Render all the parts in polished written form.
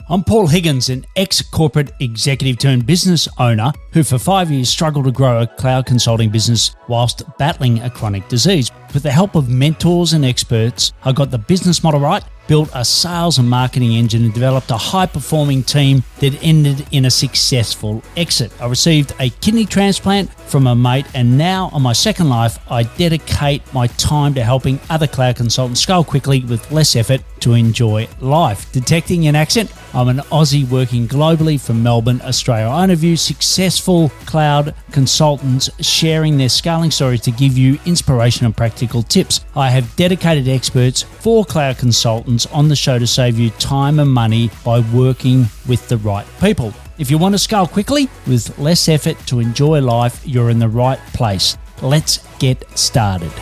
I'm Paul Higgins, an ex-corporate executive turned business owner who for 5 years struggled to grow a cloud consulting business whilst battling a chronic disease. With the help of mentors and experts, I got the business model right, built a sales and marketing engine, and developed a high-performing team that ended in a successful exit. I received a kidney transplant from a mate, and now on my second life, I dedicate my time to helping other cloud consultants scale quickly with less effort to enjoy life. Detecting an accent, I'm an Aussie working globally from Melbourne, Australia. I interview successful cloud consultants sharing their scaling stories to give you inspiration and practical tips. I have dedicated experts for cloud consultants on the show to save you time and money by working with the right people. If you want to scale quickly with less effort to enjoy life, you're in the right place. Let's get started.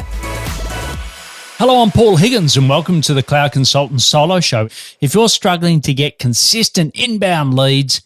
Hello, I'm Paul Higgins and welcome to the Cloud Consultant Solo Show. If you're struggling to get consistent inbound leads,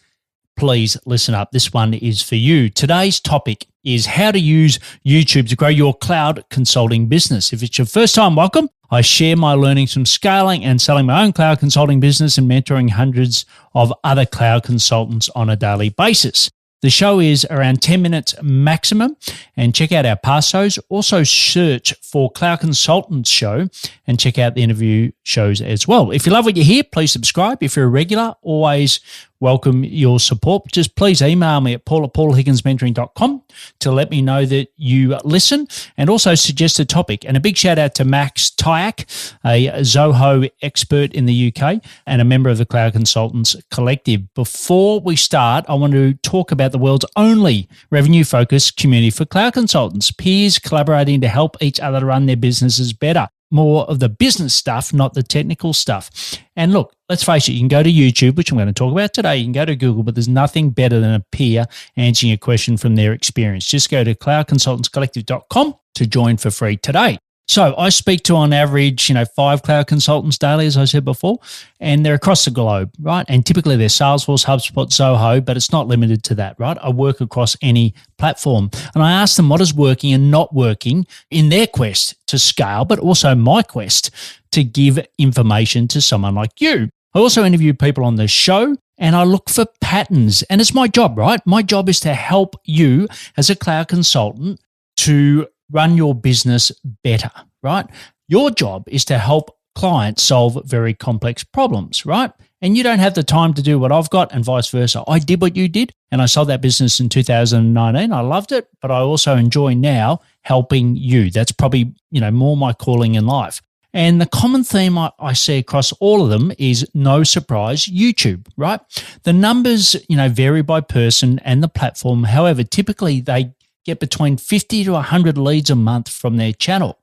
please listen up. This one is for you. Today's topic is how to use YouTube to grow your cloud consulting business. If it's your first time, welcome. I share my learnings from scaling and selling my own cloud consulting business and mentoring hundreds of other cloud consultants on a daily basis. The show is around 10 minutes maximum, and check out our past shows. Also search for Cloud Consultants Show and check out the interview shows as well. If you love what you hear, please subscribe. If you're a regular, always welcome your support. Just please email me at paul@paulhigginsmentoring.com to let me know that you listen, and also suggest a topic. And a big shout out to Max Tyak, a Zoho expert in the UK and a member of the Cloud Consultants Collective. Before we start, I want to talk about the world's only revenue-focused community for cloud consultants, peers collaborating to help each other run their businesses better. More of the business stuff, not the technical stuff. And look, let's face it, you can go to YouTube, which I'm going to talk about today. You can go to Google, but there's nothing better than a peer answering a question from their experience. Just go to cloudconsultantscollective.com to join for free today. So I speak to, on average, 5 cloud consultants daily, as I said before, and they're across the globe, right? And typically they're Salesforce, HubSpot, Zoho, but it's not limited to that, right? I work across any platform, and I ask them what is working and not working in their quest to scale, but also my quest to give information to someone like you. I also interview people on the show, and I look for patterns, and it's my job, right? My job is to help you as a cloud consultant to run your business better, right? Your job is to help clients solve very complex problems, right? And you don't have the time to do what I've got, and vice versa. I did what you did, and I sold that business in 2019. I loved it, but I also enjoy now helping you. That's probably, more my calling in life. And the common theme I see across all of them is, no surprise, YouTube, right? The numbers, vary by person and the platform. However, typically they get between 50 to 100 leads a month from their channel,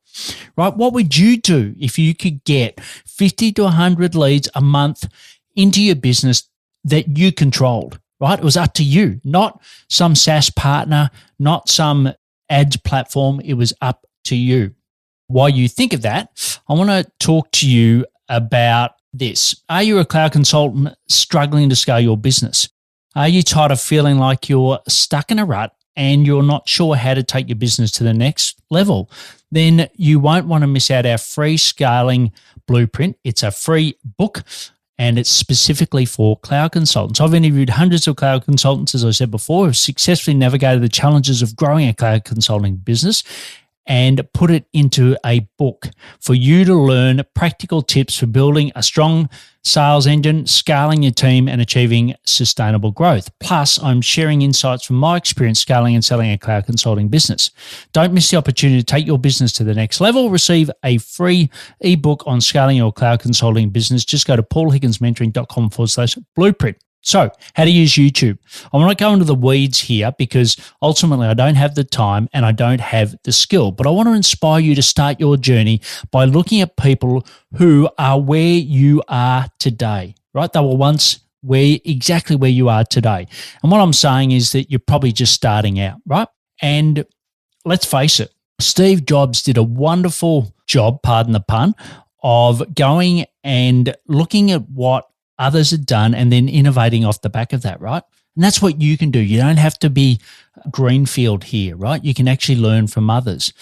right? What would you do if you could get 50 to 100 leads a month into your business that you controlled, right? It was up to you, not some SaaS partner, not some ads platform. It was up to you. While you think of that, I want to talk to you about this. Are you a cloud consultant struggling to scale your business? Are you tired of feeling like you're stuck in a rut and you're not sure how to take your business to the next level? Then you won't want to miss out our free scaling blueprint. It's a free book, and it's specifically for cloud consultants. I've interviewed hundreds of cloud consultants, as I said before, who've successfully navigated the challenges of growing a cloud consulting business and put it into a book for you to learn practical tips for building a strong sales engine, scaling your team, and achieving sustainable growth. Plus, I'm sharing insights from my experience scaling and selling a cloud consulting business. Don't miss the opportunity to take your business to the next level. Receive a free ebook on scaling your cloud consulting business. Just go to paulhigginsmentoring.com/blueprint. So, how to use YouTube. I want to go into the weeds here because ultimately I don't have the time and I don't have the skill, but I want to inspire you to start your journey by looking at people who are where you are today, right? They were once exactly where you are today. And what I'm saying is that you're probably just starting out, right? And let's face it, Steve Jobs did a wonderful job, pardon the pun, of going and looking at what others had done and then innovating off the back of that, right? And that's what you can do. You don't have to be greenfield here, right? You can actually learn from others.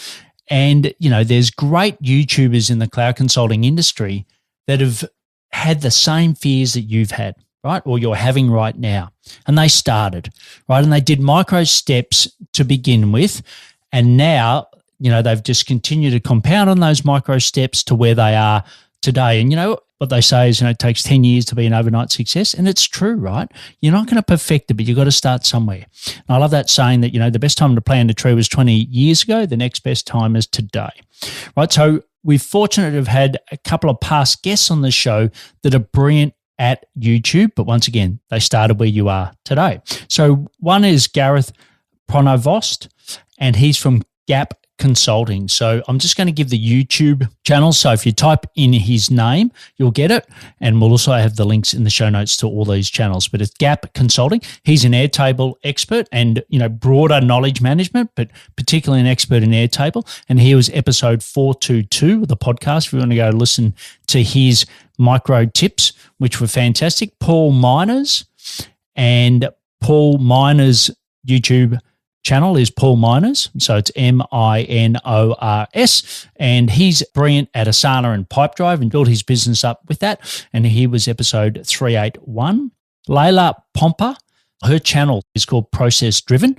And, there's great YouTubers in the cloud consulting industry that have had the same fears that you've had, right? Or you're having right now. And they started, right? And they did micro steps to begin with. And now, they've just continued to compound on those micro steps to where they are today. And what they say is, it takes 10 years to be an overnight success. And it's true, right? You're not going to perfect it, but you've got to start somewhere. And I love that saying that, the best time to plant a tree was 20 years ago. The next best time is today, right? So we're fortunate to have had a couple of past guests on the show that are brilliant at YouTube. But once again, they started where you are today. So one is Gareth Pronovost, and he's from Gap Consulting. So I'm just going to give the YouTube channel. So if you type in his name, you'll get it. And we'll also have the links in the show notes to all these channels. But it's Gap Consulting. He's an Airtable expert and, broader knowledge management, but particularly an expert in Airtable. And he was episode 422 of the podcast. If you want to go listen to his micro tips, which were fantastic. Paul Miners, and Paul Miners' YouTube channel is Paul Miners. So it's Minors. And he's brilliant at Asana and Pipedrive and built his business up with that. And he was episode 381. Layla Pompa, her channel is called Process Driven,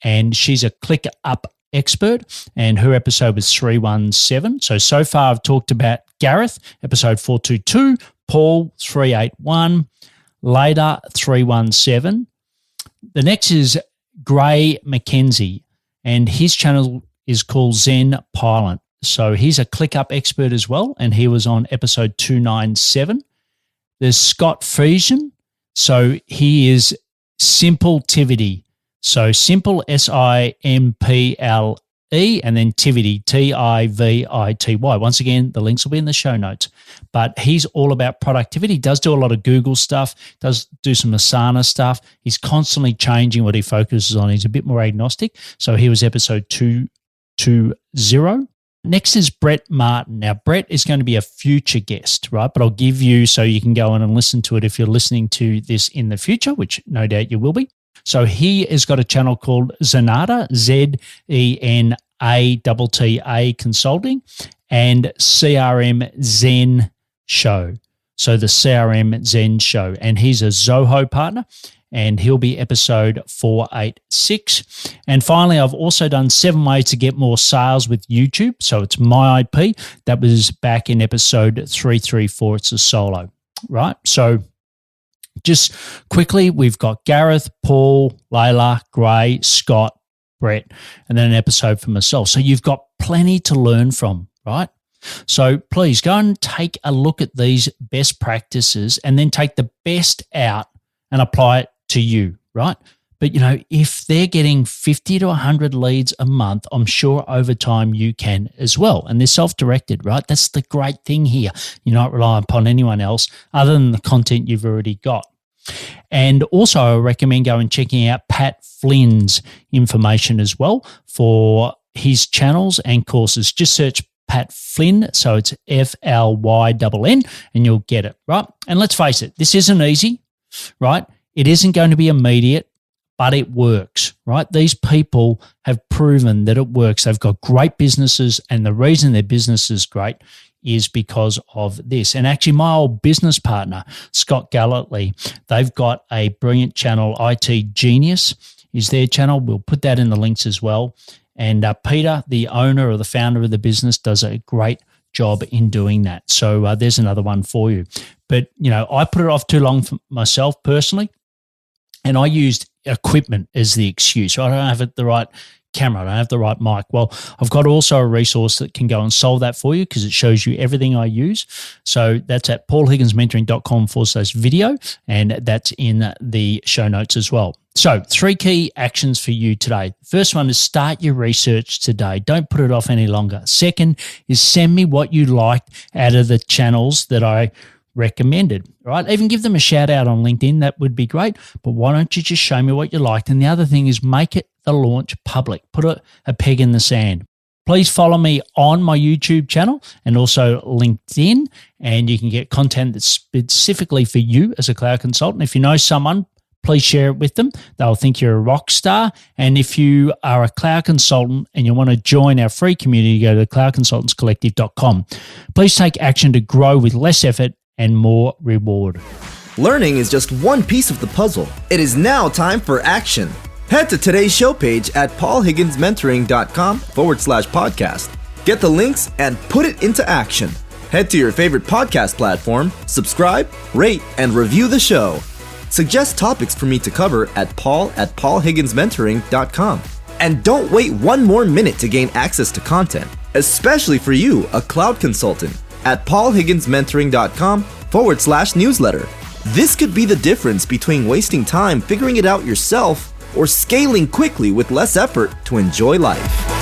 and she's a ClickUp expert, and her episode was 317. So far I've talked about Gareth, episode 422, Paul, 381, Layla, 317. The next is Gray McKenzie, and his channel is called Zen Pilot. So he's a ClickUp expert as well, and he was on episode 297. There's Scott Friesen. So he is Simpletivity. So simple, Simple, and then Tivity, Tivity. Once again, the links will be in the show notes. But he's all about productivity. He does do a lot of Google stuff, does do some Asana stuff. He's constantly changing what he focuses on. He's a bit more agnostic. So he was episode 220. Next is Brett Martin. Now, Brett is going to be a future guest, right? But I'll give you so you can go on and listen to it if you're listening to this in the future, which no doubt you will be. So he has got a channel called Zenata, ZENATTA Consulting, and CRM Zen Show. So the CRM Zen Show. And he's a Zoho partner, and he'll be episode 486. And finally, I've also done 7 ways to get more sales with YouTube. So it's my IP. That was back in episode 334. It's a solo, right? So just quickly, we've got Gareth, Paul, Layla, Gray, Scott, Brett, and then an episode for myself. So you've got plenty to learn from, right? So please go and take a look at these best practices and then take the best out and apply it to you, right? But, if they're getting 50 to 100 leads a month, I'm sure over time you can as well. And they're self-directed, right? That's the great thing here. You're not relying upon anyone else other than the content you've already got. And also I recommend going and checking out Pat Flynn's information as well for his channels and courses. Just search Pat Flynn, so it's FLYNN, and you'll get it, right? And let's face it, this isn't easy, right? It isn't going to be immediate, but it works, right? These people have proven that it works. They've got great businesses, and the reason their business is great is because of this. And actually, my old business partner, Scott Gallantley, they've got a brilliant channel, IT Genius is their channel. We'll put that in the links as well. And Peter, the owner or the founder of the business, does a great job in doing that. So there's another one for you. But, I put it off too long for myself personally, and I used equipment as the excuse. I don't have the right camera. I don't have the right mic. Well, I've got also a resource that can go and solve that for you because it shows you everything I use. So that's at paulhigginsmentoring.com/video, and that's in the show notes as well. So 3 key actions for you today. First one is start your research today. Don't put it off any longer. Second is send me what you liked out of the channels that I recommended, right? Even give them a shout out on LinkedIn. That would be great. But why don't you just show me what you liked? And the other thing is make it the launch public. Put a peg in the sand. Please follow me on my YouTube channel and also LinkedIn, and you can get content that's specifically for you as a cloud consultant. If you know someone, please share it with them. They'll think you're a rock star. And if you are a cloud consultant and you want to join our free community, go to cloudconsultantscollective.com. Please take action to grow with less effort and more reward. Learning is just one piece of the puzzle. It is now time for action. Head to today's show page at paulhigginsmentoring.com/podcast. Get the links and put it into action. Head to your favorite podcast platform, subscribe, rate, and review the show. Suggest topics for me to cover at paul@paulhigginsmentoring.com. And don't wait one more minute to gain access to content, especially for you, a cloud consultant, at paulhigginsmentoring.com/newsletter. This could be the difference between wasting time figuring it out yourself or scaling quickly with less effort to enjoy life.